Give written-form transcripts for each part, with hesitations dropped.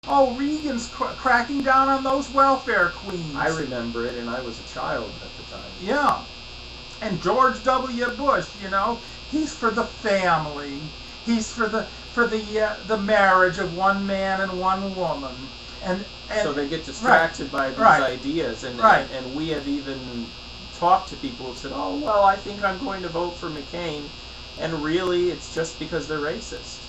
Oh, Reagan's cracking down on those welfare queens. I remember it, and I was a child at the time. Yeah. And George W. Bush, he's for the family. He's for the marriage of one man and one woman. And so they get distracted by these ideas, and we have even talked to people who said, "Oh, well, I think I'm going to vote for McCain," and really, it's just because they're racist.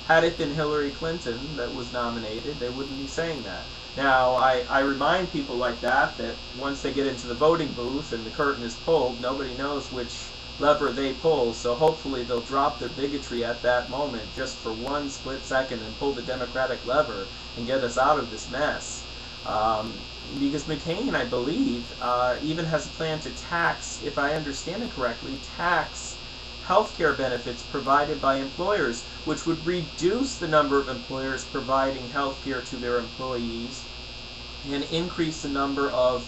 Had it been Hillary Clinton that was nominated, they wouldn't be saying that. Now, I remind people like that once they get into the voting booth and the curtain is pulled, nobody knows which lever they pull, so hopefully they'll drop their bigotry at that moment just for one split second and pull the Democratic lever and get us out of this mess. Because McCain, I believe, even has a plan to tax, if I understand it correctly, tax healthcare benefits provided by employers, which would reduce the number of employers providing healthcare to their employees and increase the number of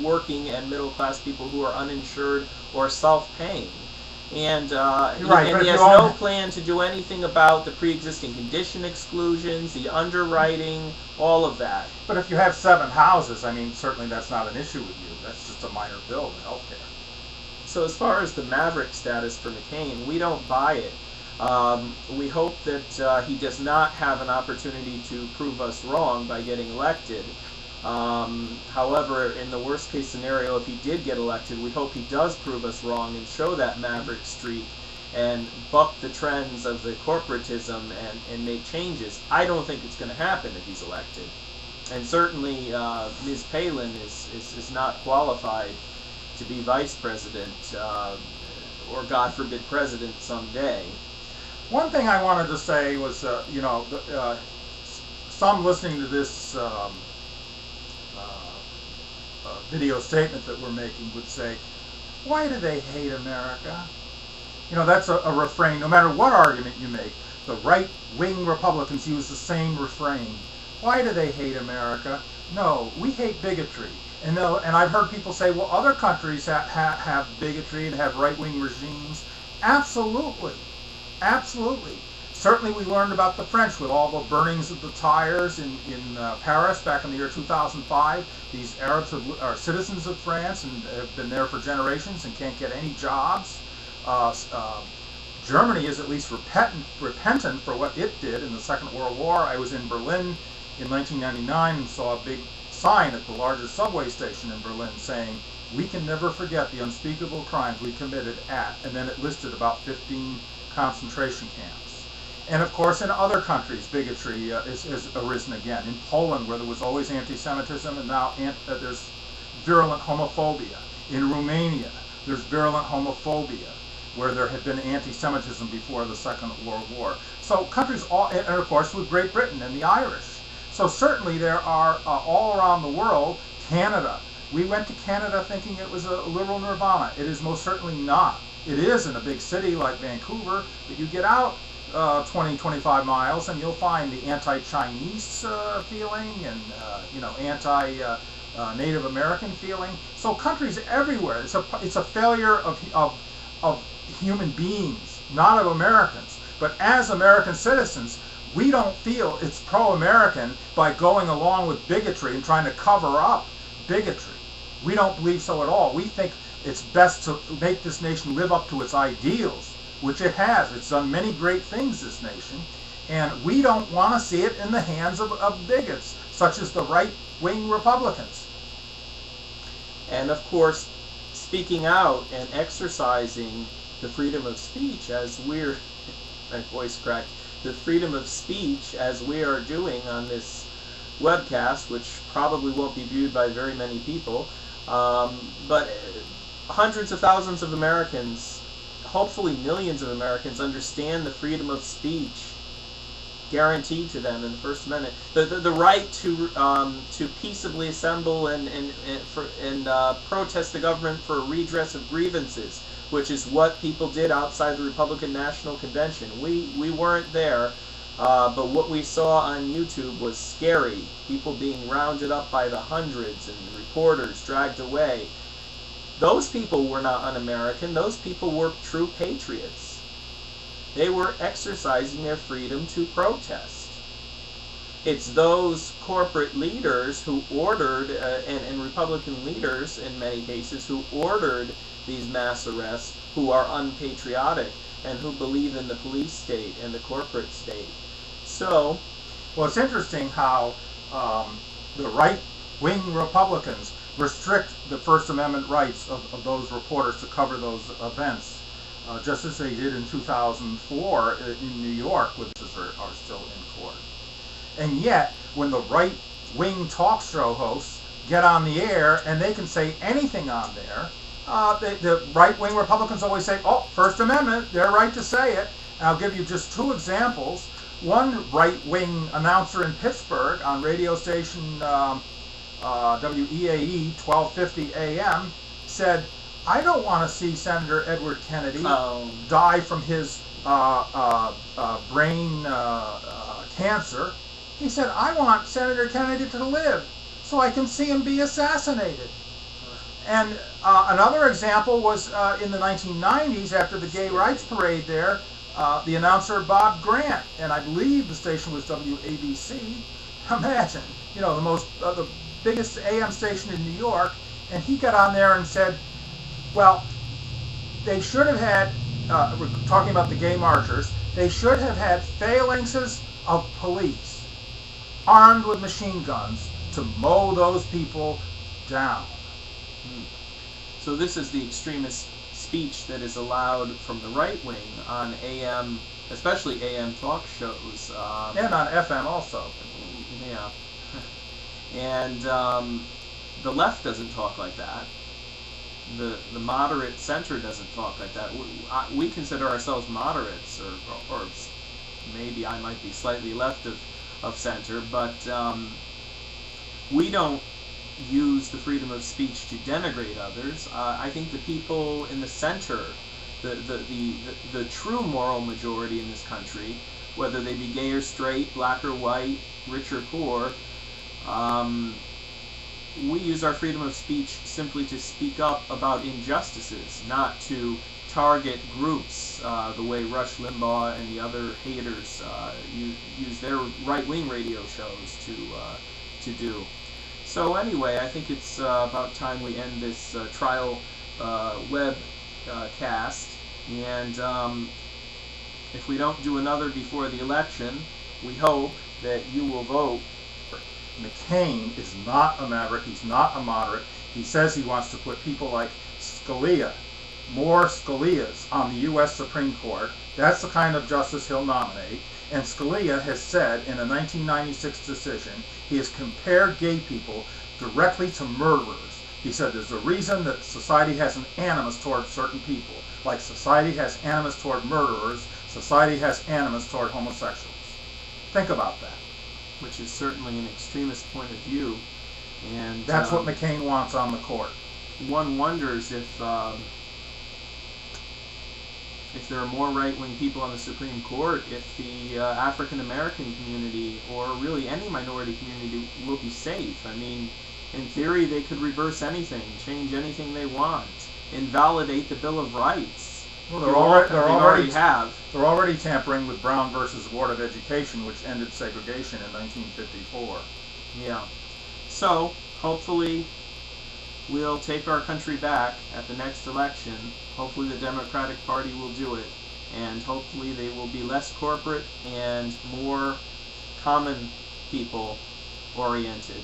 working and middle-class people who are uninsured or self-paying. And he has no plan to do anything about the pre-existing condition exclusions, the underwriting, all of that. But if you have 7 houses, I mean, certainly that's not an issue with you. That's just a minor bill in healthcare. So as far as the maverick status for McCain, we don't buy it. We hope that he does not have an opportunity to prove us wrong by getting elected. However, in the worst case scenario, if he did get elected, we hope he does prove us wrong and show that maverick streak and buck the trends of the corporatism and make changes. I don't think it's going to happen if he's elected. And certainly Ms. Palin is not qualified to be vice president or, God forbid, president someday. One thing I wanted to say was, some listening to this video statement that we're making would say, why do they hate America? That's a refrain. No matter what argument you make, the right-wing Republicans use the same refrain. Why do they hate America? No, we hate bigotry. And I've heard people say, well, other countries have bigotry and have right-wing regimes. Absolutely. Absolutely. Certainly we learned about the French with all the burnings of the tires in Paris back in the year 2005. These Arabs are citizens of France and have been there for generations and can't get any jobs. Germany is at least repentant for what it did in the Second World War. I was in Berlin in 1999 and saw a big sign at the largest subway station in Berlin saying, we can never forget the unspeakable crimes we committed at, and then it listed about 15 concentration camps. And of course in other countries bigotry has arisen again. In Poland, where there was always anti-Semitism, and now there's virulent homophobia. In Romania, there's virulent homophobia, where there had been anti-Semitism before the Second World War. So countries, and of course with Great Britain and the Irish. So certainly there are all around the world. Canada. We went to Canada thinking it was a liberal nirvana. It is most certainly not. It is in a big city like Vancouver, but you get out 20, 25 miles and you'll find the anti-Chinese feeling and anti-Native American feeling. So countries everywhere. It's a failure of human beings, not of Americans. But as American citizens, we don't feel it's pro-American by going along with bigotry and trying to cover up bigotry. We don't believe so at all. We think it's best to make this nation live up to its ideals, which it has. It's done many great things, this nation, and we don't want to see it in the hands of bigots, such as the right-wing Republicans. And of course, speaking out and exercising the freedom of speech as we're, my voice cracked, the freedom of speech as we are doing on this webcast, which probably won't be viewed by very many people, but hundreds of thousands of Americans, hopefully millions of Americans, understand the freedom of speech guaranteed to them in the First Amendment, the right to peaceably assemble and protest the government for redress of grievances, which is what people did outside the Republican National Convention. We weren't there, but what we saw on YouTube was scary. People being rounded up by the hundreds and reporters dragged away. Those people were not un-American. Those people were true patriots. They were exercising their freedom to protest. it's those corporate leaders who ordered, and Republican leaders in many cases, who ordered these mass arrests, who are unpatriotic and who believe in the police state and the corporate state. So, well, it's interesting how the right-wing Republicans restrict the First Amendment rights of those reporters to cover those events, just as they did in 2004 in New York, which are still in court. And yet, when the right-wing talk show hosts get on the air and they can say anything on there, the right-wing Republicans always say, oh, First Amendment, their right to say it. And I'll give you just two examples. One right-wing announcer in Pittsburgh on radio station WEAE 1250 AM said, I don't want to see Senator Edward Kennedy die from his brain cancer. He said, I want Senator Kennedy to live so I can see him be assassinated. And another example was in the 1990s, after the gay rights parade there, the announcer Bob Grant, and I believe the station was WABC. Imagine, the biggest AM station in New York, and he got on there and said, well, they should have had, we're talking about the gay marchers, they should have had phalanxes of police armed with machine guns to mow those people down. So this is the extremist speech that is allowed from the right wing on AM, especially AM talk shows. And on FM also. Yeah. And the left doesn't talk like that. The moderate center doesn't talk like that. We consider ourselves moderates, or maybe I might be slightly left of center, but we don't use the freedom of speech to denigrate others. I think the people in the center, the true moral majority in this country, whether they be gay or straight, black or white, rich or poor, we use our freedom of speech simply to speak up about injustices, not to target groups the way Rush Limbaugh and the other haters use their right-wing radio shows to do. So anyway, I think it's about time we end this trial web cast, and if we don't do another before the election, we hope that you will vote. McCain is not a maverick. He's not a moderate. He says he wants to put people like Scalia, more Scalias, on the U.S. Supreme Court. That's the kind of justice he'll nominate. And Scalia has said in a 1996 decision, he has compared gay people directly to murderers. He said there's a reason that society has an animus toward certain people. Like society has animus toward murderers, society has animus toward homosexuals. Think about that. Which is certainly an extremist point of view. And that's what McCain wants on the court. One wonders if there are more right-wing people on the Supreme Court, if the African-American community, or really any minority community, will be safe. I mean, in theory, they could reverse anything, change anything they want, invalidate the Bill of Rights. Well, they're already tampering with Brown versus Board of Education, which ended segregation in 1954. Yeah. So, hopefully, we'll take our country back at the next election. Hopefully the Democratic Party will do it, and hopefully they will be less corporate and more common people oriented.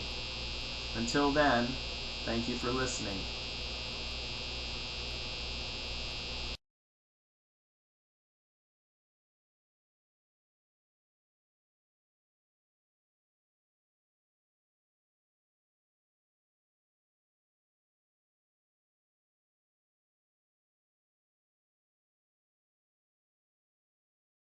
Until then, thank you for listening.